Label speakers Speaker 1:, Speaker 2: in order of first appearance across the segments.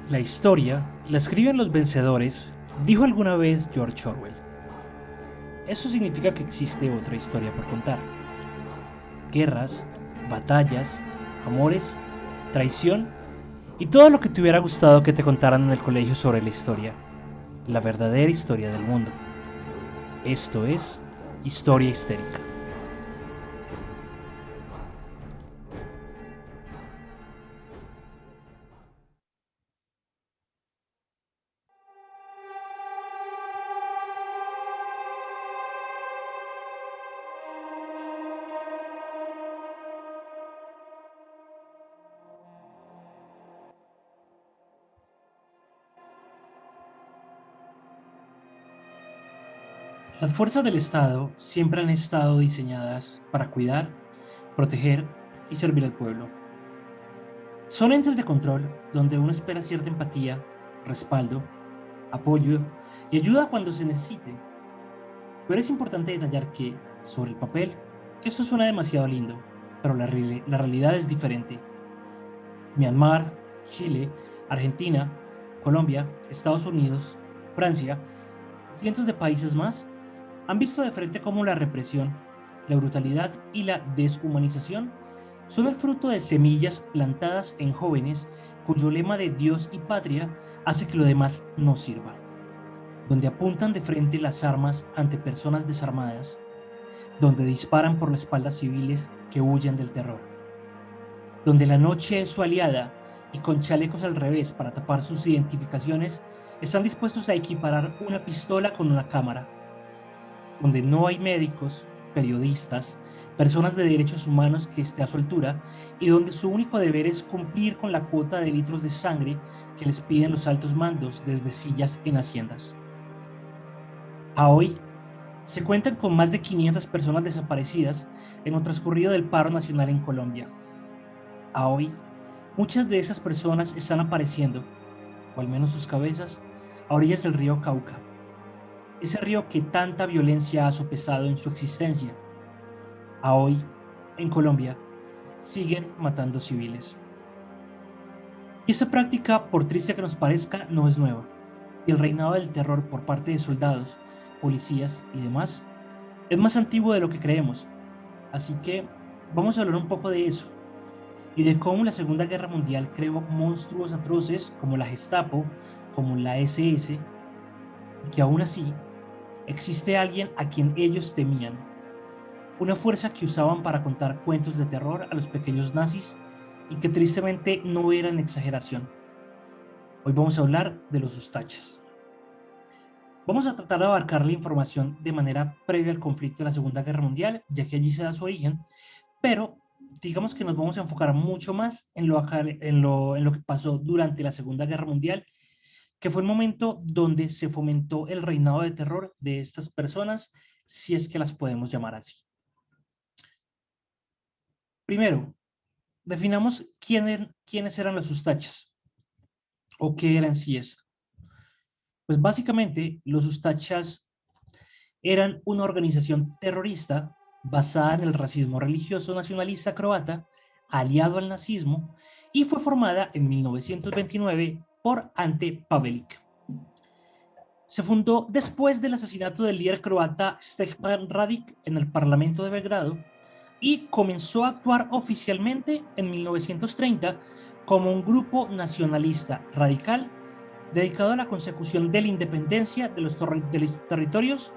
Speaker 1: La historia la escriben los vencedores, dijo alguna vez George Orwell. Eso significa que existe otra historia por contar. Guerras, batallas, amores, traición y todo lo que te hubiera gustado que te contaran en el colegio sobre la historia. La verdadera historia del mundo. Esto es Historia Histérica. Las fuerzas del Estado siempre han estado diseñadas para cuidar, proteger y servir al pueblo. Son entes de control donde uno espera cierta empatía, respaldo, apoyo y ayuda cuando se necesite. Pero es importante detallar que, sobre el papel, esto suena demasiado lindo, pero la realidad es diferente. Myanmar, Chile, Argentina, Colombia, Estados Unidos, Francia y cientos de países más han visto de frente cómo la represión, la brutalidad y la deshumanización son el fruto de semillas plantadas en jóvenes cuyo lema de Dios y patria hace que lo demás no sirva, donde apuntan de frente las armas ante personas desarmadas, donde disparan por la espalda civiles que huyen del terror, donde la noche es su aliada y con chalecos al revés para tapar sus identificaciones están dispuestos a equiparar una pistola con una cámara, donde no hay médicos, periodistas, personas de derechos humanos que esté a su altura y donde su único deber es cumplir con la cuota de litros de sangre que les piden los altos mandos desde sillas en haciendas. A hoy se cuentan con más de 500 personas desaparecidas en lo transcurrido del paro nacional en Colombia. A hoy, muchas de esas personas están apareciendo, o al menos sus cabezas, a orillas del río Cauca, ese río que tanta violencia ha sopesado en su existencia. A hoy, en Colombia, siguen matando civiles. Y esta práctica, por triste que nos parezca, no es nueva. Y el reinado del terror por parte de soldados, policías y demás es más antiguo de lo que creemos. Así que vamos a hablar un poco de eso y de cómo la Segunda Guerra Mundial creó monstruos atroces como la Gestapo, como la SS, y que aún así existe alguien a quien ellos temían, una fuerza que usaban para contar cuentos de terror a los pequeños nazis y que tristemente no eran exageración. Hoy vamos a hablar de los ustachas. Vamos a tratar de abarcar la información de manera previa al conflicto de la Segunda Guerra Mundial, ya que allí se da su origen, pero digamos que nos vamos a enfocar mucho más en lo que pasó durante la Segunda Guerra Mundial, que fue el momento donde se fomentó el reinado de terror de estas personas, si es que las podemos llamar así. Primero, definamos quiénes eran los ustachas o qué era en sí esto. Pues básicamente los ustachas eran una organización terrorista basada en el racismo religioso nacionalista croata, aliado al nazismo, y fue formada en 1929 por Ante Pavelic. Se fundó después del asesinato del líder croata Stjepan Radic en el Parlamento de Belgrado y comenzó a actuar oficialmente en 1930 como un grupo nacionalista radical dedicado a la consecución de la independencia de los territorios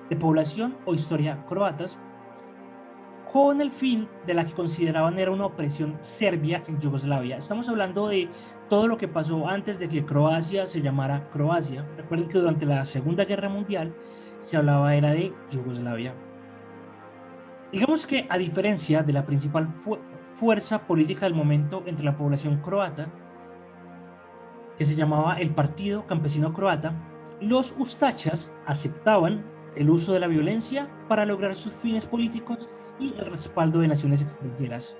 Speaker 1: de población o historia croatas, con el fin de la que consideraban era una opresión serbia en Yugoslavia. Estamos hablando de todo lo que pasó antes de que Croacia se llamara Croacia. Recuerden que durante la Segunda Guerra Mundial se hablaba era de Yugoslavia. Digamos que a diferencia de la principal fuerza política del momento entre la población croata, que se llamaba el Partido Campesino Croata, los ustachas aceptaban el uso de la violencia para lograr sus fines políticos y el respaldo de naciones extranjeras.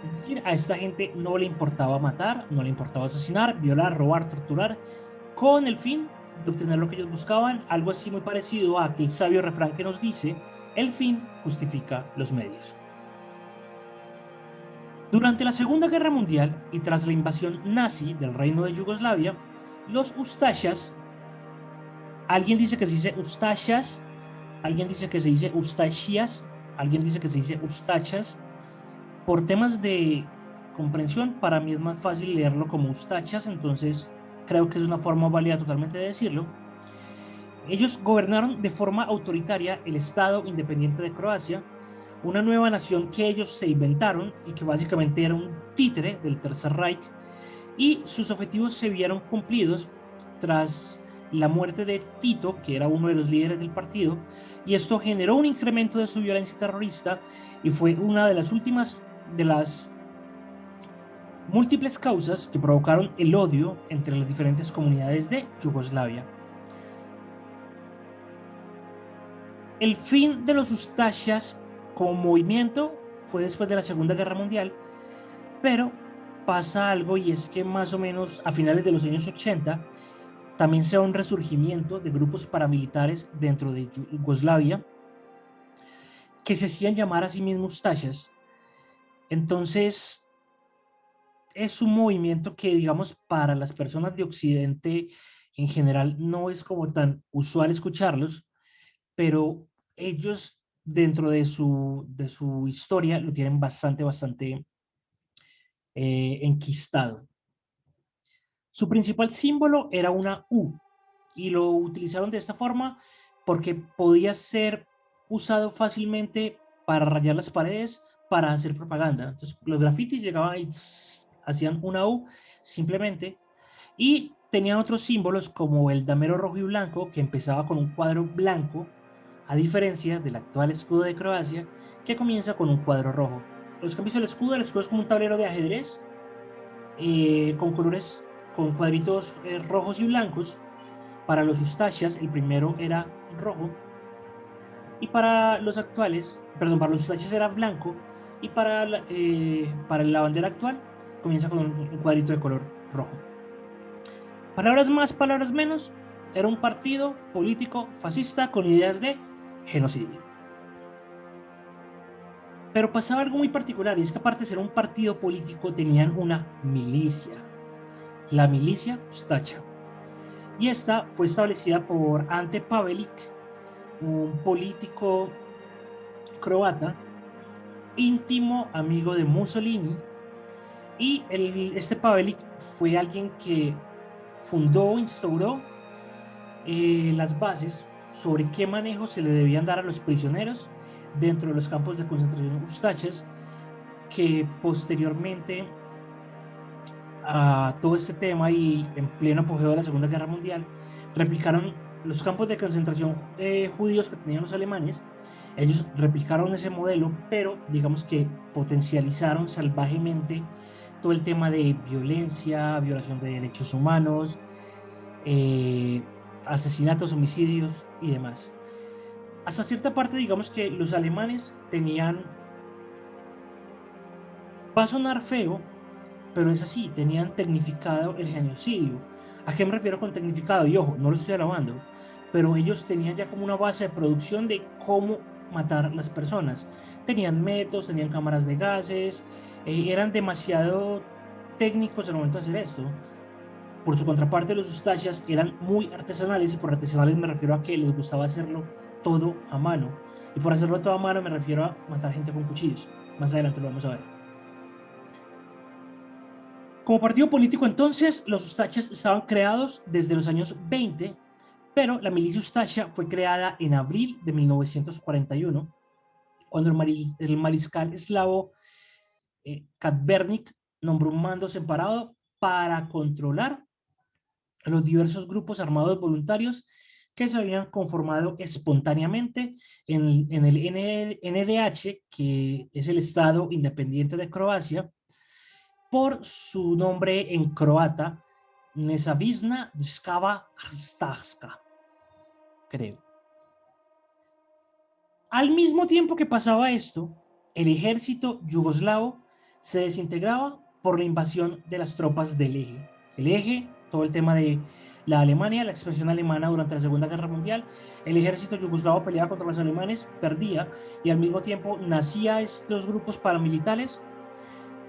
Speaker 1: Es decir, a esta gente no le importaba matar, no le importaba asesinar, violar, robar, torturar, con el fin de obtener lo que ellos buscaban, algo así muy parecido a aquel sabio refrán que nos dice, el fin justifica los medios. Durante la Segunda Guerra Mundial y tras la invasión nazi del Reino de Yugoslavia, los Ustashas, alguien dice que se dice Ustashas, alguien dice que se dice Ustashias, alguien dice que se dice Ustachas. Por temas de comprensión, para mí es más fácil leerlo como Ustachas, entonces creo que es una forma válida totalmente de decirlo. Ellos gobernaron de forma autoritaria el Estado independiente de Croacia, una nueva nación que ellos se inventaron y que básicamente era un títere del Tercer Reich, y sus objetivos se vieron cumplidos tras la muerte de Tito, que era uno de los líderes del partido, y esto generó un incremento de su violencia terrorista y fue una de las últimas de las múltiples causas que provocaron el odio entre las diferentes comunidades de Yugoslavia. El fin de los Ustashas como movimiento fue después de la Segunda Guerra Mundial, pero pasa algo, y es que más o menos a finales de los años 80 también se da un resurgimiento de grupos paramilitares dentro de Yugoslavia que se hacían llamar a sí mismos Ustashas. Entonces, es un movimiento que, digamos, para las personas de Occidente en general no es como tan usual escucharlos, pero ellos dentro de su historia lo tienen bastante enquistado. Su principal símbolo era una U, y lo utilizaron de esta forma porque podía ser usado fácilmente para rayar las paredes, para hacer propaganda. Entonces, los grafitis llegaban y hacían una U simplemente, y tenían otros símbolos como el damero rojo y blanco, que empezaba con un cuadro blanco, a diferencia del actual escudo de Croacia, que comienza con un cuadro rojo. Los cambios del escudo es como un tablero de ajedrez, con colores, con cuadritos rojos y blancos. Para los Ustashas, el primero era rojo, y para los actuales, perdón, para los Ustashas era blanco, y para la bandera actual comienza con un cuadrito de color rojo. Palabras más, palabras menos, era un partido político fascista con ideas de genocidio. Pero pasaba algo muy particular, y es que aparte de ser un partido político, tenían una milicia, la milicia Ustacha. Y esta fue establecida por Ante Pavelic, un político croata, íntimo amigo de Mussolini, y este Pavelic fue alguien que fundó, instauró las bases sobre qué manejo se le debían dar a los prisioneros dentro de los campos de concentración ustachas, que posteriormente a todo este tema y en pleno apogeo de la Segunda Guerra Mundial, replicaron los campos de concentración judíos que tenían los alemanes. Ellos replicaron ese modelo, pero digamos que potencializaron salvajemente todo el tema de violencia, violación de derechos humanos, eh, asesinatos, homicidios y demás. Hasta cierta parte, digamos que los alemanes tenían, va a sonar feo, pero es así, tenían tecnificado el genocidio. ¿A qué me refiero con tecnificado? Y ojo, no lo estoy alabando, pero ellos tenían ya como una base de producción de cómo matar a las personas. Tenían métodos, tenían cámaras de gases, eran demasiado técnicos al momento de hacer esto. Por su contraparte, los Ustashas eran muy artesanales, y por artesanales me refiero a que les gustaba hacerlo todo a mano. Y por hacerlo todo a mano me refiero a matar gente con cuchillos. Más adelante lo vamos a ver. Como partido político, entonces, los Ustachas estaban creados desde los años 20, pero la milicia Ustacha fue creada en abril de 1941, cuando el mariscal eslavo Kadbernik nombró un mando separado para controlar los diversos grupos armados voluntarios que se habían conformado espontáneamente en el NDH, que es el Estado Independiente de Croacia, por su nombre en croata, Nezavisna Država Hrvatska, creo. Al mismo tiempo que pasaba esto, el ejército yugoslavo se desintegraba por la invasión de las tropas del Eje. El Eje, todo el tema de la Alemania, la expansión alemana durante la Segunda Guerra Mundial, el ejército yugoslavo peleaba contra los alemanes, perdía, y al mismo tiempo nacía estos grupos paramilitares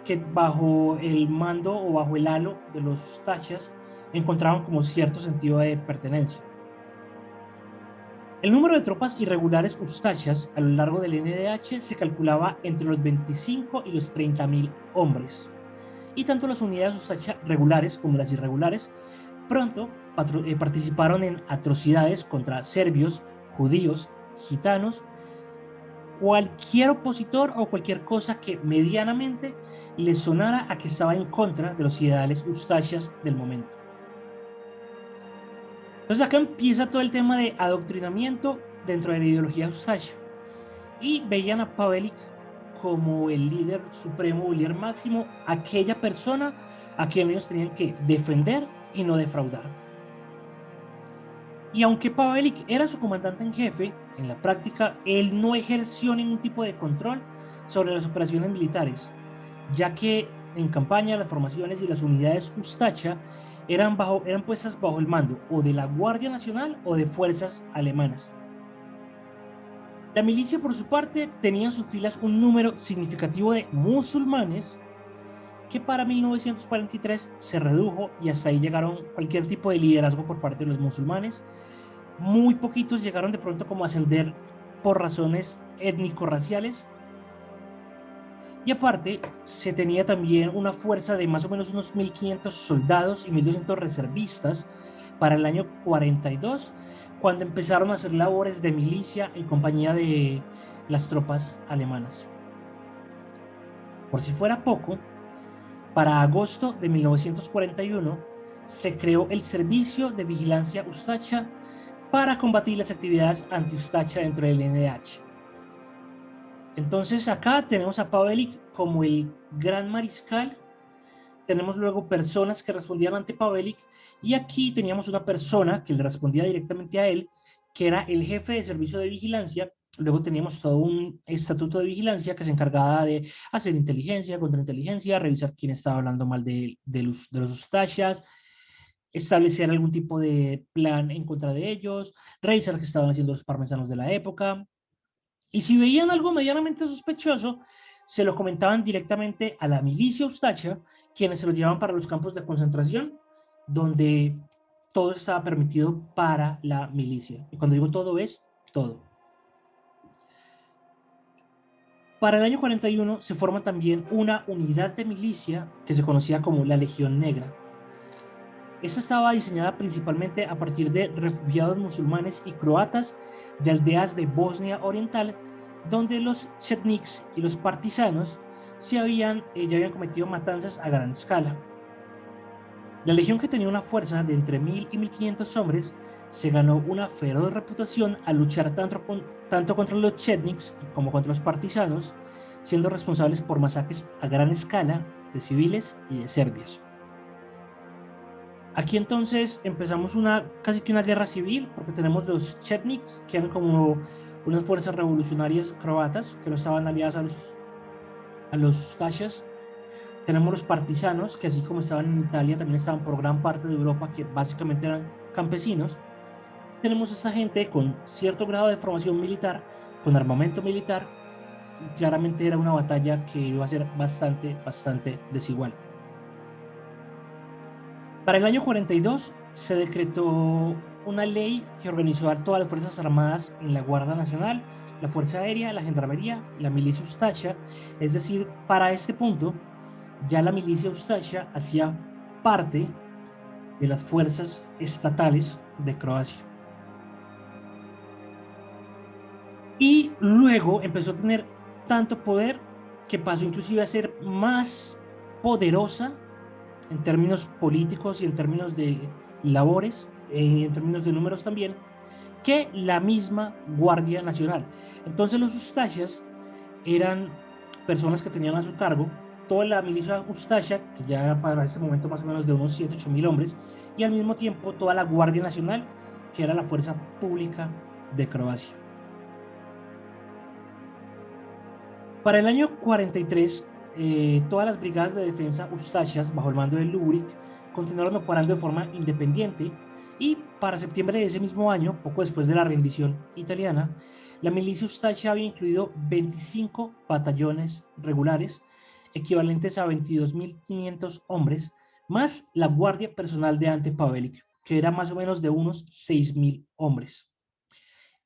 Speaker 1: que bajo el mando o bajo el halo de los Ustachas encontraban como cierto sentido de pertenencia. El número de tropas irregulares Ustachas a lo largo del NDH se calculaba entre los 25 y los 30.000 hombres, y tanto las unidades Ustacha regulares como las irregulares pronto participaron en atrocidades contra serbios, judíos, gitanos, cualquier opositor o cualquier cosa que medianamente les sonara a que estaba en contra de los ideales Ustachas del momento. Entonces acá empieza todo el tema de adoctrinamiento dentro de la ideología Ustacha, y veían a Pavelić como el líder supremo, el líder máximo, aquella persona a quien ellos tenían que defender y no defraudar. Y aunque Pavelić era su comandante en jefe, en la práctica él no ejerció ningún tipo de control sobre las operaciones militares, ya que en campaña las formaciones y las unidades Ustacha eran puestas bajo el mando o de la Guardia Nacional o de fuerzas alemanas. La milicia, por su parte, tenía en sus filas un número significativo de musulmanes que para 1943 se redujo, y hasta ahí llegaron cualquier tipo de liderazgo por parte de los musulmanes. Muy poquitos llegaron de pronto como a ascender por razones étnico-raciales. Y aparte, se tenía también una fuerza de más o menos unos 1.500 soldados y 1.200 reservistas para el año 42, cuando empezaron a hacer labores de milicia en compañía de las tropas alemanas. Por si fuera poco, para agosto de 1941 se creó el Servicio de Vigilancia Ustacha para combatir las actividades anti-Ustacha dentro del NDH. Entonces acá tenemos a Pavelić como el gran mariscal, tenemos luego personas que respondían ante Pavelić, y aquí teníamos una persona que le respondía directamente a él, que era el jefe de servicio de vigilancia. Luego teníamos todo un estatuto de vigilancia que se encargaba de hacer inteligencia, contrainteligencia, revisar quién estaba hablando mal de los Ustachas, establecer algún tipo de plan en contra de ellos, revisar qué estaban haciendo los parmesanos de la época, y si veían algo medianamente sospechoso, se lo comentaban directamente a la milicia Ustacha, quienes se lo llevaban para los campos de concentración, donde todo estaba permitido para la milicia. Y cuando digo todo, es todo. Para el año 41 se forma también una unidad de milicia que se conocía como la Legión Negra. Esta estaba diseñada principalmente a partir de refugiados musulmanes y croatas de aldeas de Bosnia Oriental, donde los chetniks y los partisanos ya habían cometido matanzas a gran escala. La legión, que tenía una fuerza de entre 1.000 y 1.500 hombres, se ganó una feroz reputación al luchar tanto contra los chetniks como contra los partisanos, siendo responsables por masacres a gran escala de civiles y de serbios. Aquí entonces empezamos casi que una guerra civil, porque tenemos los chetniks, que eran como unas fuerzas revolucionarias croatas que no estaban aliadas a los Ustachas. Tenemos los partisanos, que así como estaban en Italia, también estaban por gran parte de Europa, que básicamente eran campesinos. Tenemos esta gente con cierto grado de formación militar, con armamento militar. Claramente era una batalla que iba a ser bastante desigual. Para el año 42 se decretó una ley que organizó a todas las Fuerzas Armadas en la Guardia Nacional, la Fuerza Aérea, la Gendarmería, la milicia Ustacha. Es decir, para este punto, ya la milicia Ustacha hacía parte de las fuerzas estatales de Croacia. Y luego empezó a tener tanto poder que pasó inclusive a ser más poderosa en términos políticos y en términos de labores, en términos de números también, que la misma Guardia Nacional. Entonces los Ustachas eran personas que tenían a su cargo toda la milicia Ustacha, que ya era para este momento más o menos de unos 7.000 a 8.000 hombres, y al mismo tiempo toda la Guardia Nacional, que era la fuerza pública de Croacia. Para el año 43, todas las brigadas de defensa Ustachas, bajo el mando de Luburić, continuaron operando de forma independiente, y para septiembre de ese mismo año, poco después de la rendición italiana, la milicia Ustacha había incluido 25 batallones regulares equivalentes a 22.500 hombres, más la guardia personal de Ante Pavelic, que era más o menos de unos 6.000 hombres.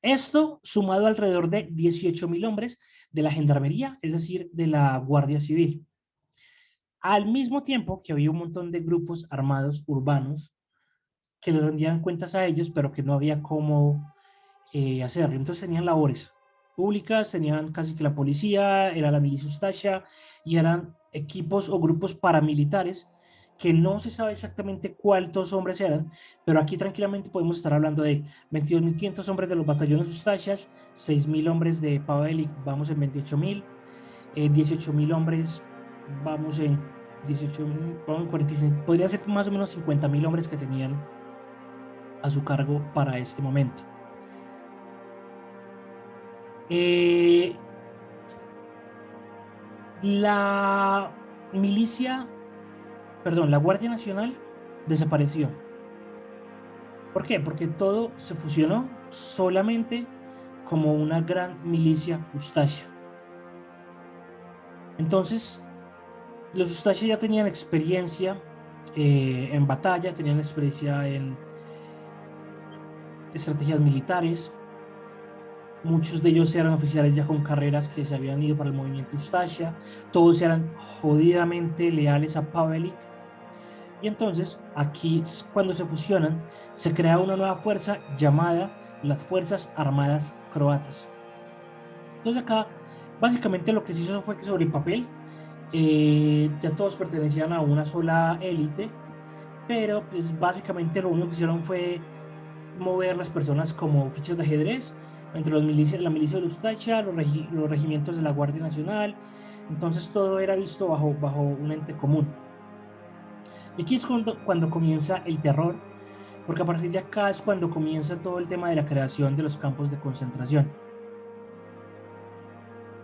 Speaker 1: Esto sumado alrededor de 18.000 hombres de la gendarmería, es decir, de la Guardia Civil. Al mismo tiempo que había un montón de grupos armados urbanos que le rendían cuentas a ellos, pero que no había cómo hacerlo. Entonces tenían labores públicas, tenían casi que la policía, era la milicia Ustasha, y eran equipos o grupos paramilitares que no se sabe exactamente cuántos hombres eran, pero aquí tranquilamente podemos estar hablando de 22.500 hombres de los batallones Ustashas, 6.000 hombres de Pavelic, vamos en 28.000, 18.000 hombres, vamos en 18.000, vamos en 45, podría ser más o menos 50.000 hombres que tenían a su cargo para este momento. La milicia, perdón, la Guardia Nacional desapareció. ¿Por qué? Porque todo se fusionó solamente como una gran milicia Ustasha. Entonces, los Ustasha ya tenían experiencia en batalla, tenían experiencia en estrategias militares. Muchos de ellos eran oficiales ya con carreras que se habían ido para el movimiento Ustasha. Todos eran jodidamente leales a Pavelic. Y entonces aquí cuando se fusionan se crea una nueva fuerza llamada las Fuerzas Armadas Croatas. Entonces acá básicamente lo que se hizo fue que sobre el papel ya todos pertenecían a una sola élite, pero pues básicamente lo único que hicieron fue mover las personas como fichas de ajedrez entre la milicia de Ustacha, los regimientos de la Guardia Nacional. Entonces todo era visto bajo un ente común. Y aquí es cuando comienza el terror, porque a partir de acá es cuando comienza todo el tema de la creación de los campos de concentración.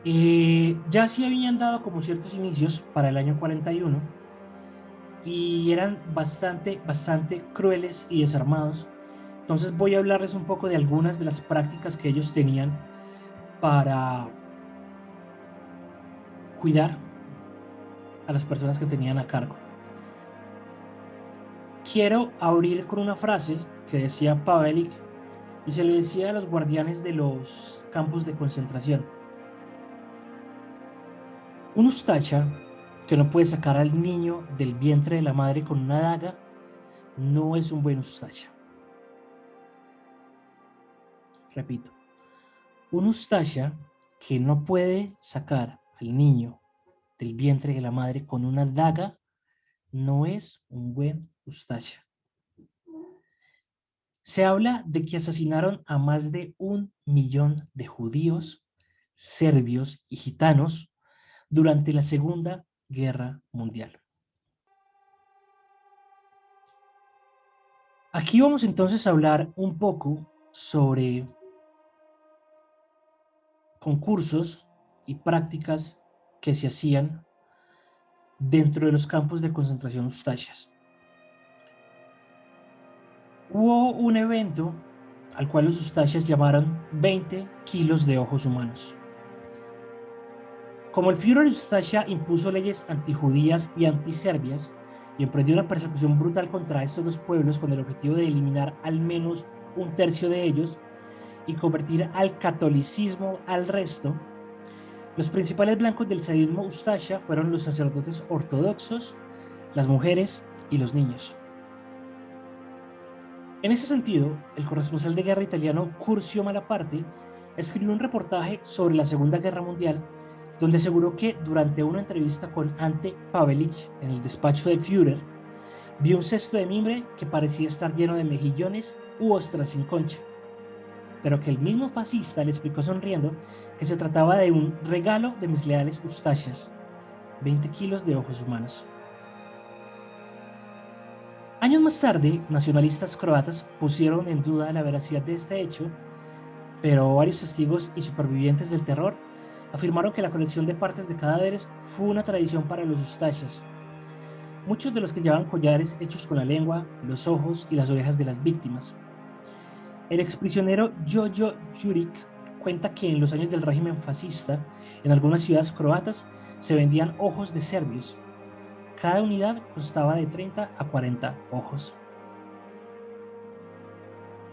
Speaker 1: Ya sí habían dado como ciertos inicios para el año 41 y eran bastante crueles y desarmados. Entonces voy a hablarles un poco de algunas de las prácticas que ellos tenían para cuidar a las personas que tenían a cargo. Quiero abrir con una frase que decía Pavelic y se le decía a los guardianes de los campos de concentración. Un Ustacha que no puede sacar al niño del vientre de la madre con una daga no es un buen Ustacha. Repito, un Ustacha que no puede sacar al niño del vientre de la madre con una daga no es un buen Ustacha. Se habla de que asesinaron a más de 1 millón de judíos, serbios y gitanos durante la Segunda Guerra Mundial. Aquí vamos entonces a hablar un poco sobre concursos y prácticas que se hacían dentro de los campos de concentración Ustashas. Hubo un evento al cual los Ustashas llamaron 20 kilos de ojos humanos. Como el Führer Ustasha impuso leyes antijudías y antiserbias y emprendió una persecución brutal contra estos dos pueblos con el objetivo de eliminar al menos un tercio de ellos y convertir al catolicismo al resto, los principales blancos del sadismo Ustasha fueron los sacerdotes ortodoxos, las mujeres y los niños. En ese sentido, el corresponsal de guerra italiano Curzio Malaparte escribió un reportaje sobre la Segunda Guerra Mundial donde aseguró que durante una entrevista con Ante Pavelic en el despacho del Führer, vio un cesto de mimbre que parecía estar lleno de mejillones u ostras sin concha, pero que el mismo fascista le explicó sonriendo que se trataba de un regalo de mis leales Ustashas, 20 kilos de ojos humanos. Años más tarde, nacionalistas croatas pusieron en duda la veracidad de este hecho, pero varios testigos y supervivientes del terror afirmaron que la colección de partes de cadáveres fue una tradición para los Ustashas. Muchos de los que llevaban collares hechos con la lengua, los ojos y las orejas de las víctimas. El exprisionero Jojo Juric cuenta que en los años del régimen fascista, en algunas ciudades croatas, se vendían ojos de serbios. Cada unidad costaba de 30 a 40 ojos.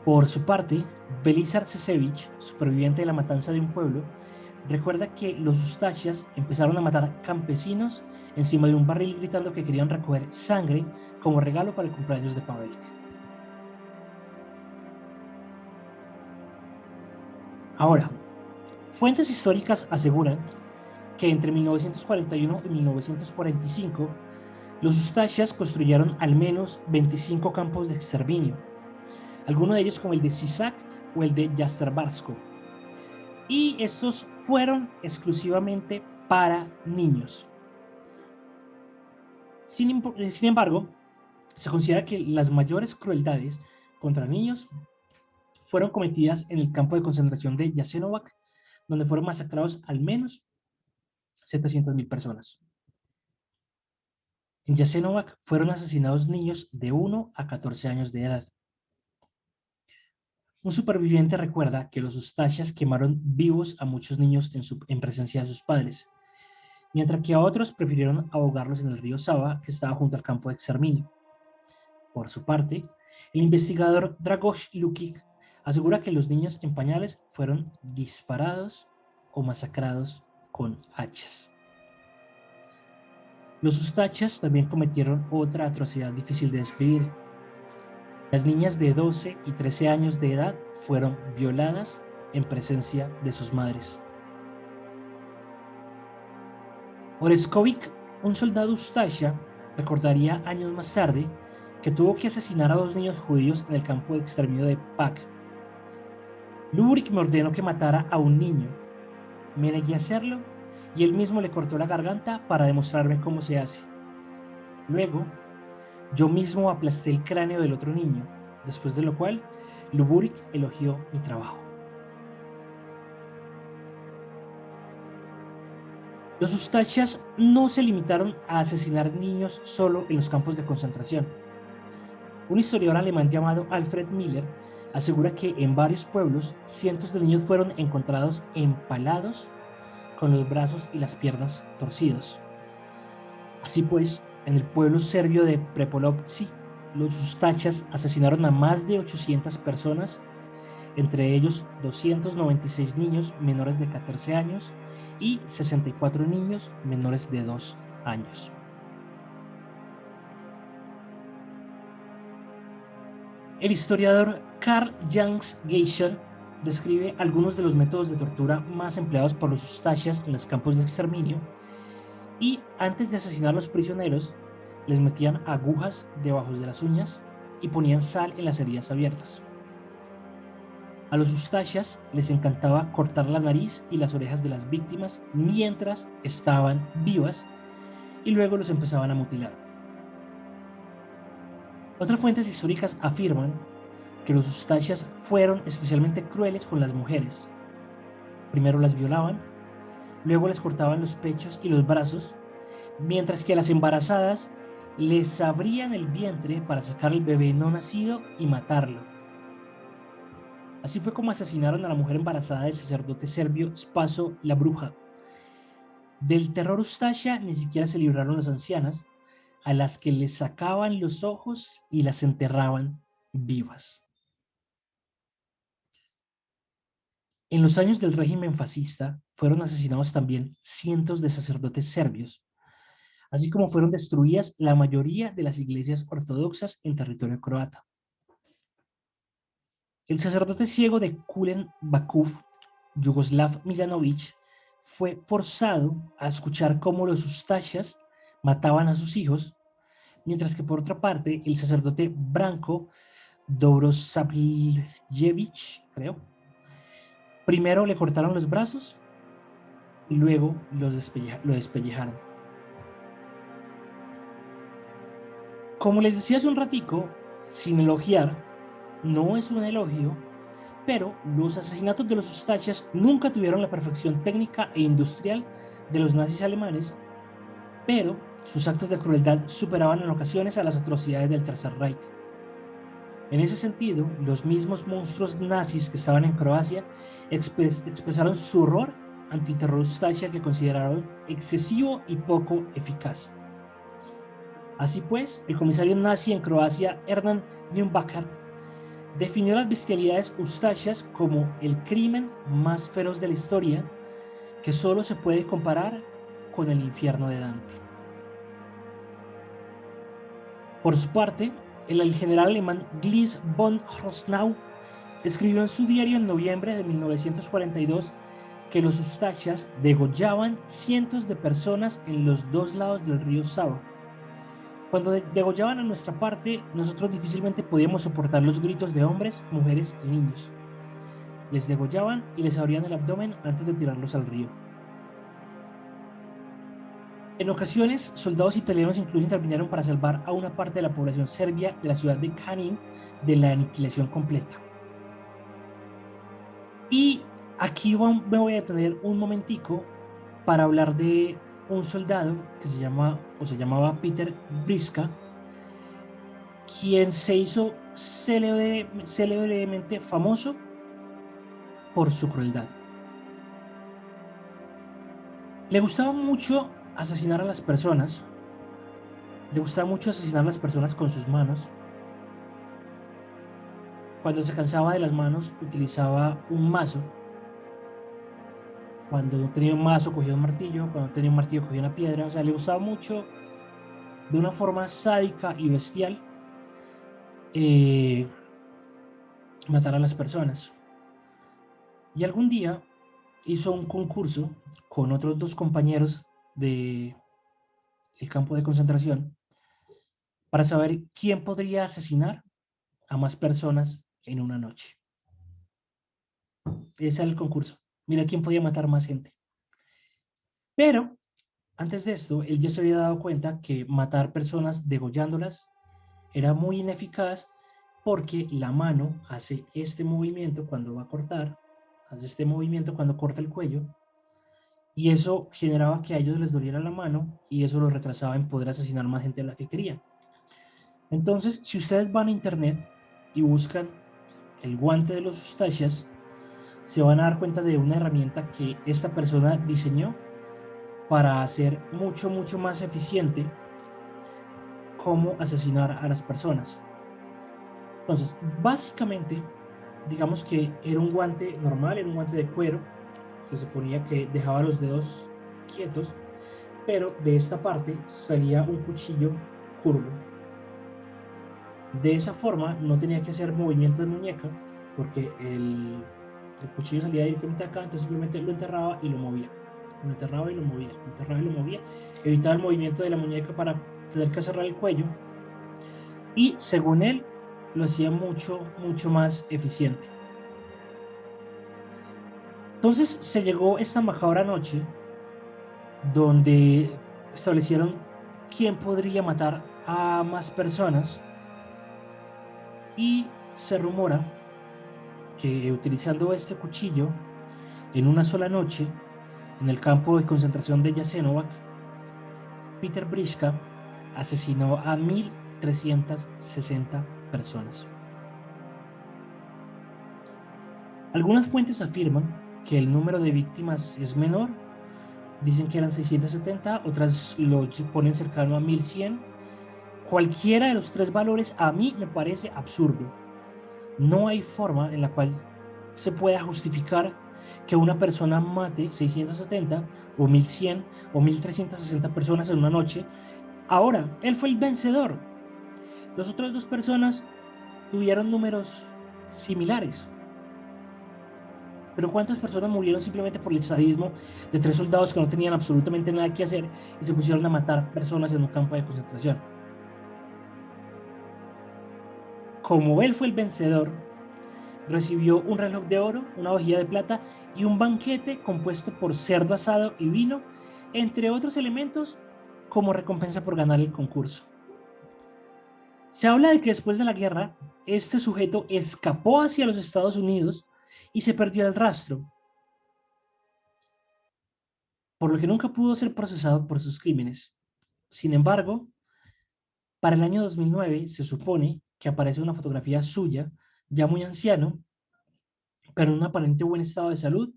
Speaker 1: Por su parte, Belisar Sesevich, superviviente de la matanza de un pueblo, recuerda que los ustashas empezaron a matar campesinos encima de un barril gritando que querían recoger sangre como regalo para el cumpleaños de Pavel. Ahora, fuentes históricas aseguran que entre 1941 y 1945 los ustashas construyeron al menos 25 campos de exterminio, algunos de ellos como el de Sisak o el de Yasterbarsko. Y estos fueron exclusivamente para niños. Sin embargo, se considera que las mayores crueldades contra niños fueron cometidas en el campo de concentración de Jasenovac, donde fueron masacrados al menos 700.000 personas. En Jasenovac fueron asesinados niños de 1 a 14 años de edad. Un superviviente recuerda que los ustashas quemaron vivos a muchos niños en presencia de sus padres, mientras que a otros prefirieron ahogarlos en el río Sava, que estaba junto al campo de exterminio. Por su parte, el investigador Dragoš Lukic asegura que los niños en pañales fueron disparados o masacrados con hachas. Los ustashas también cometieron otra atrocidad difícil de describir. Las niñas de 12 y 13 años de edad fueron violadas en presencia de sus madres. Oreskovic, un soldado ustasha, recordaría años más tarde que tuvo que asesinar a 2 niños judíos en el campo de exterminio de Pak. Lubric me ordenó que matara a un niño. Me negué a hacerlo y él mismo le cortó la garganta para demostrarme cómo se hace. Luego, yo mismo aplasté el cráneo del otro niño, después de lo cual Lubric elogió mi trabajo. Los ustashas no se limitaron a asesinar niños solo en los campos de concentración. Un historiador alemán llamado Alfred Miller asegura que en varios pueblos cientos de niños fueron encontrados empalados con los brazos y las piernas torcidos. Así pues, en el pueblo serbio de Prepolovci, los ustashas asesinaron a más de 800 personas, entre ellos 296 niños menores de 14 años y 64 niños menores de 2 años. El historiador Karl Jans Geischer describe algunos de los métodos de tortura más empleados por los ustashas en los campos de exterminio y antes de asesinar a los prisioneros les metían agujas debajo de las uñas y ponían sal en las heridas abiertas. A los ustashas les encantaba cortar la nariz y las orejas de las víctimas mientras estaban vivas y luego los empezaban a mutilar. Otras fuentes históricas afirman que los ustashas fueron especialmente crueles con las mujeres. Primero las violaban, luego les cortaban los pechos y los brazos, mientras que a las embarazadas les abrían el vientre para sacar el bebé no nacido y matarlo. Así fue como asesinaron a la mujer embarazada del sacerdote serbio Spaso la Bruja. Del terror ustasha ni siquiera se libraron las ancianas, a las que les sacaban los ojos y las enterraban vivas. En los años del régimen fascista fueron asesinados también cientos de sacerdotes serbios, así como fueron destruidas la mayoría de las iglesias ortodoxas en territorio croata. El sacerdote ciego de Kulen Bakov, Yugoslav Milanovic, fue forzado a escuchar cómo los ustashas mataban a sus hijos, mientras que por otra parte el sacerdote Branko Dobrosavljevic, primero le cortaron los brazos y luego lo despellejaron. Como les decía hace un ratico, sin elogiar, no es un elogio, pero los asesinatos de los ustashas nunca tuvieron la perfección técnica e industrial de los nazis alemanes, pero sus actos de crueldad superaban en ocasiones a las atrocidades del Tercer Reich. En ese sentido, los mismos monstruos nazis que estaban en Croacia expresaron su horror ante el terror Ustasha que consideraron excesivo y poco eficaz. Así pues, el comisario nazi en Croacia, Hernan Neubacher, definió las bestialidades Ustashas como el crimen más feroz de la historia, que solo se puede comparar con el infierno de Dante. Por su parte, el general alemán Gilles von Rosnau escribió en su diario en noviembre de 1942 que los Ustashas degollaban cientos de personas en los dos lados del río Sava. Cuando degollaban a nuestra parte, nosotros difícilmente podíamos soportar los gritos de hombres, mujeres y niños. Les degollaban y les abrían el abdomen antes de tirarlos al río. En ocasiones, soldados italianos incluso intervinieron para salvar a una parte de la población serbia de la ciudad de Kanin de la aniquilación completa. Y aquí me voy a detener un momentico para hablar de un soldado que se llamaba Peter Briska, quien se hizo célebremente famoso por su crueldad. Le gustaba mucho asesinar a las personas, con sus manos. Cuando se cansaba de las manos, utilizaba un mazo. Cuando no tenía un mazo, cogía un martillo. Cuando no tenía un martillo, cogía una piedra. O sea, le gustaba mucho, de una forma sádica y bestial, matar a las personas. Y algún día hizo un concurso con otros dos compañeros del campo de concentración para saber quién podría asesinar a más personas en una noche. Ese era el concurso. Mira quién podía matar más gente. Pero antes de esto, él ya se había dado cuenta que matar personas degollándolas era muy ineficaz, porque la mano hace este movimiento cuando va a cortar, hace este movimiento cuando corta el cuello, y eso generaba que a ellos les doliera la mano y eso los retrasaba en poder asesinar más gente a la que querían. Entonces, si ustedes van a internet y buscan el guante de los Ustashas, se van a dar cuenta de una herramienta que esta persona diseñó para hacer mucho más eficiente cómo asesinar a las personas. Entonces, básicamente, digamos que era un guante normal, era un guante de cuero que se ponía, que dejaba los dedos quietos, pero de esta parte salía un cuchillo curvo. De esa forma no tenía que hacer movimiento de muñeca, porque el cuchillo salía directamente acá, entonces simplemente lo enterraba y lo movía. Lo enterraba y lo movía, lo enterraba y lo movía. Evitaba el movimiento de la muñeca para tener que cerrar el cuello. Y según él, lo hacía mucho más eficiente. Entonces se llegó esta macabra noche donde establecieron quién podría matar a más personas, y se rumora que utilizando este cuchillo en una sola noche en el campo de concentración de Jasenovac, Peter Briska asesinó a 1.360 personas. Algunas fuentes afirman que el número de víctimas es menor, dicen que eran 670, otras lo ponen cercano a 1.100. Cualquiera de los tres valores a mí me parece absurdo. No hay forma en la cual se pueda justificar que una persona mate 670 o 1.100 o 1.360 personas en una noche. Ahora, él fue el vencedor. Las otras dos personas tuvieron números similares. Pero ¿cuántas personas murieron simplemente por el sadismo de tres soldados que no tenían absolutamente nada que hacer y se pusieron a matar personas en un campo de concentración? Como él fue el vencedor, recibió un reloj de oro, una vajilla de plata y un banquete compuesto por cerdo asado y vino, entre otros elementos, como recompensa por ganar el concurso. Se habla de que después de la guerra, este sujeto escapó hacia los Estados Unidos y se perdió el rastro, por lo que nunca pudo ser procesado por sus crímenes. Sin embargo, para el año 2009 se supone que aparece una fotografía suya, ya muy anciano, pero en un aparente buen estado de salud,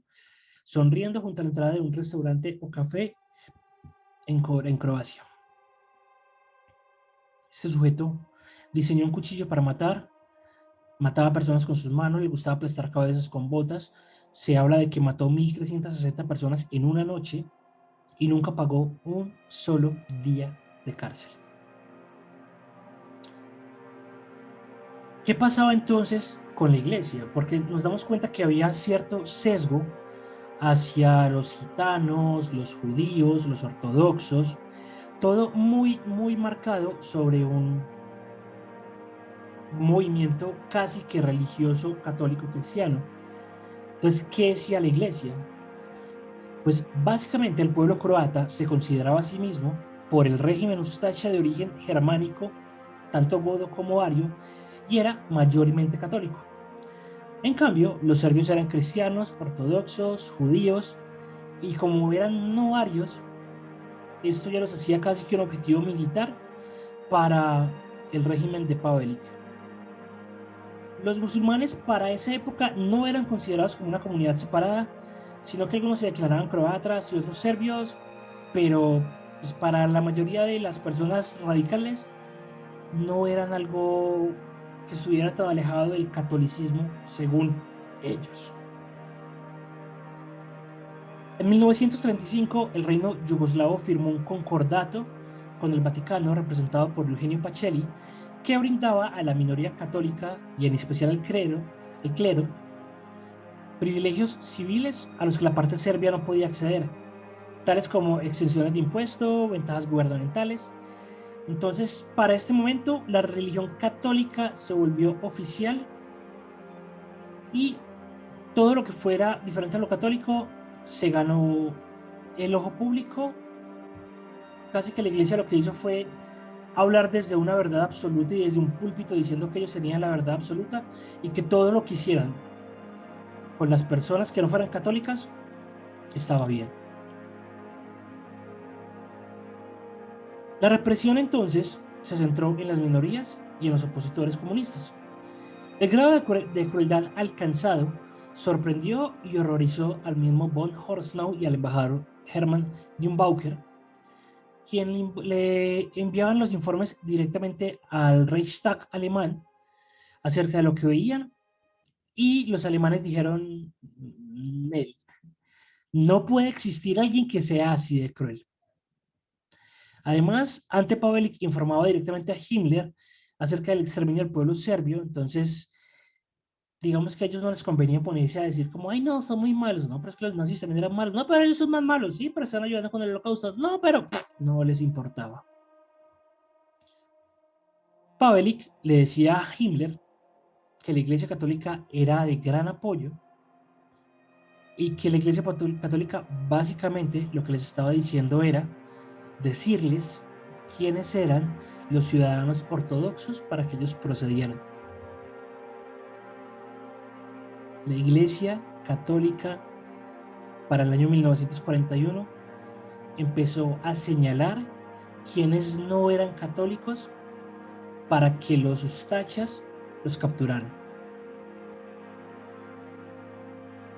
Speaker 1: sonriendo junto a la entrada de un restaurante o café en Croacia. Este sujeto diseñó un cuchillo para matar, mataba personas con sus manos, le gustaba aplastar cabezas con botas. Se habla de que mató 1.360 personas en una noche y nunca pagó un solo día de cárcel. ¿Qué pasaba entonces con la iglesia? Porque nos damos cuenta que había cierto sesgo hacia los gitanos, los judíos, los ortodoxos, todo muy, muy marcado sobre un movimiento casi que religioso católico cristiano. Entonces, ¿qué decía la iglesia? Pues básicamente el pueblo croata se consideraba a sí mismo, por el régimen ustacha de origen germánico, tanto godo como ario, y era mayormente católico. En cambio, los serbios eran cristianos, ortodoxos, judíos, y como eran no arios, esto ya los hacía casi que un objetivo militar para el régimen de Pavelić. Los musulmanes para esa época no eran considerados como una comunidad separada, sino que algunos se declaraban croatas y otros serbios, pero pues, para la mayoría de las personas radicales no eran algo que estuviera tan alejado del catolicismo según ellos. En 1935, el reino yugoslavo firmó un concordato con el Vaticano, representado por Eugenio Pacelli, que brindaba a la minoría católica y en especial al clero, privilegios civiles a los que la parte serbia no podía acceder, tales como exenciones de impuesto, ventajas gubernamentales. Entonces, para este momento, la religión católica se volvió oficial y todo lo que fuera diferente a lo católico se ganó el ojo público. Casi que la iglesia lo que hizo fue hablar desde una verdad absoluta y desde un púlpito diciendo que ellos tenían la verdad absoluta y que todo lo que hicieran con las personas que no fueran católicas estaba bien. La represión entonces se centró en las minorías y en los opositores comunistas. El grado de crueldad alcanzado sorprendió y horrorizó al mismo von Horstnau y al embajador Hermann Dünbaucher, quien le enviaban los informes directamente al Reichstag alemán acerca de lo que veían, y los alemanes dijeron, no puede existir alguien que sea así de cruel. Además, Ante Pavelić informaba directamente a Himmler acerca del exterminio del pueblo serbio. Entonces, digamos que a ellos no les convenía ponerse a decir como, ay no, son muy malos, no, pero es que los nazis también eran malos, no, pero ellos son más malos, sí, pero están ayudando con el holocausto, no, pero no les importaba. Pavelić le decía a Himmler que la Iglesia Católica era de gran apoyo y que la Iglesia Católica básicamente lo que les estaba diciendo era decirles quiénes eran los ciudadanos ortodoxos para que ellos procedieran. La Iglesia Católica para el año 1941 empezó a señalar quienes no eran católicos para que los ustachas los capturaran.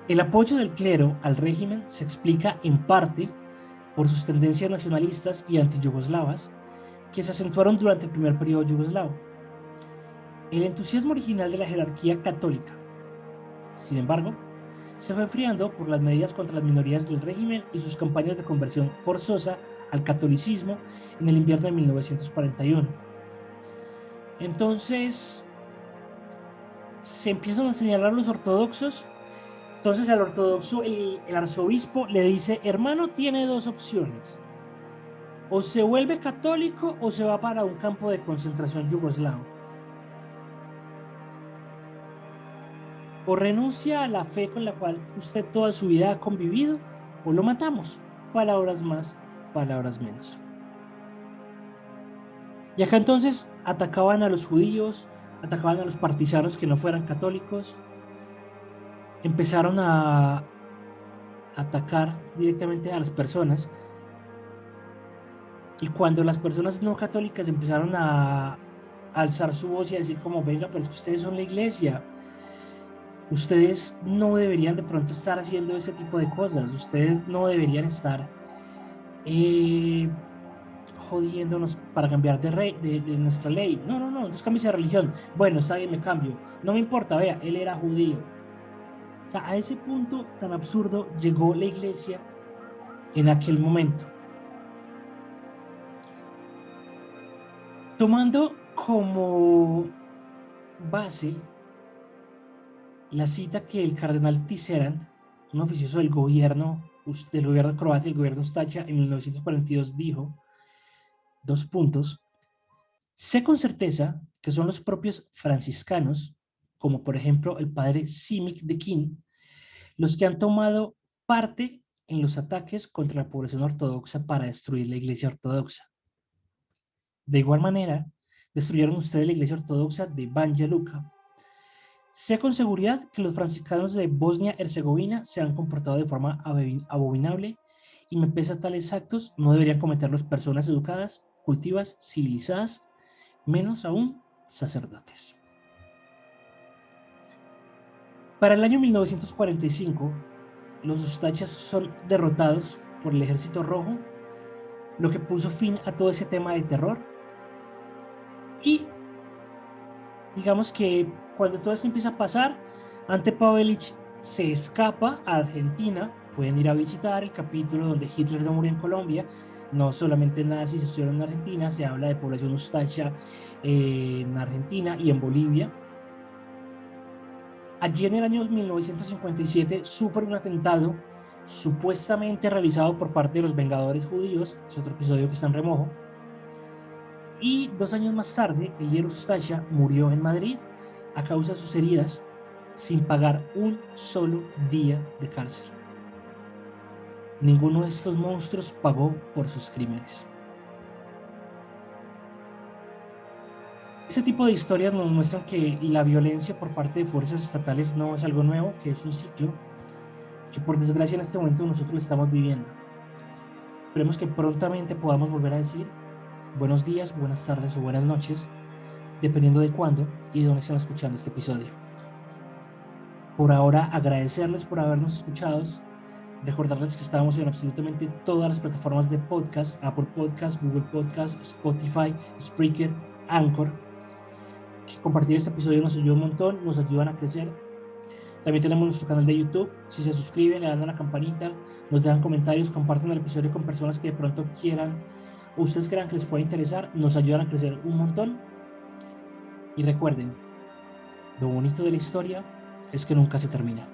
Speaker 1: El apoyo del clero al régimen se explica en parte por sus tendencias nacionalistas y antiyugoslavas que se acentuaron durante el primer periodo yugoslavo. El entusiasmo original de la jerarquía católica, sin embargo, se fue enfriando por las medidas contra las minorías del régimen y sus campañas de conversión forzosa al catolicismo en el invierno de 1941. Entonces, se empiezan a señalar los ortodoxos. Entonces, al ortodoxo, el arzobispo le dice, hermano, tiene dos opciones. O se vuelve católico o se va para un campo de concentración yugoslavo. O renuncia a la fe con la cual usted toda su vida ha convivido, o lo matamos. Palabras más, palabras menos. Y acá entonces atacaban a los judíos, atacaban a los partisanos que no fueran católicos, empezaron a atacar directamente a las personas. Y cuando las personas no católicas empezaron a alzar su voz y a decir como, venga, pero es que ustedes son la iglesia, Ustedes no deberían de pronto estar haciendo ese tipo de cosas. Ustedes no deberían estar jodiéndonos para cambiar de nuestra ley. No, no, no, entonces cambies de religión. Bueno, está bien, me cambio. No me importa, vea, él era judío. O sea, a ese punto tan absurdo llegó la iglesia en aquel momento. Tomando como base la cita que el cardenal Tisserand, un oficioso del gobierno croata y el gobierno Ustacha en 1942 dijo, dos puntos, sé con certeza que son los propios franciscanos, como por ejemplo el padre Simic de Kin, los que han tomado parte en los ataques contra la población ortodoxa para destruir la iglesia ortodoxa. De igual manera, destruyeron ustedes la iglesia ortodoxa de Banja Luka. Sé con seguridad que los franciscanos de Bosnia-Herzegovina se han comportado de forma abominable y me pesa tales actos no deberían cometerlos personas educadas, cultivas, civilizadas, menos aún sacerdotes. Para el año 1945, los ustachas son derrotados por el Ejército Rojo, lo que puso fin a todo ese tema de terror. Y digamos que cuando todo esto empieza a pasar, Ante Pavelić se escapa a Argentina. Pueden ir a visitar el capítulo donde Hitler no murió en Colombia. No solamente nazis estuvieron en Argentina, se habla de población ustacha en Argentina y en Bolivia. Allí en el año 1957 sufre un atentado supuestamente realizado por parte de los Vengadores Judíos, es otro episodio que está en remojo, y 2 años más tarde el líder Ustacha murió en Madrid a causa de sus heridas sin pagar un solo día de cárcel. Ninguno de estos monstruos pagó por sus crímenes. Ese tipo de historias nos muestran que la violencia por parte de fuerzas estatales no es algo nuevo, que es un ciclo que por desgracia en este momento nosotros lo estamos viviendo. Esperemos que prontamente podamos volver a decir buenos días, buenas tardes o buenas noches, dependiendo de cuándo y de dónde están escuchando este episodio. Por ahora, agradecerles por habernos escuchado, recordarles que estamos en absolutamente todas las plataformas de podcast, Apple Podcast, Google Podcast, Spotify, Spreaker, Anchor. Que compartir este episodio nos ayuda un montón, nos ayudan a crecer. También tenemos nuestro canal de YouTube. Si se suscriben, le dan a la campanita, nos dejan comentarios, comparten el episodio con personas que de pronto quieran o ustedes crean que les puede interesar, nos ayudan a crecer un montón. Y recuerden, lo bonito de la historia es que nunca se termina.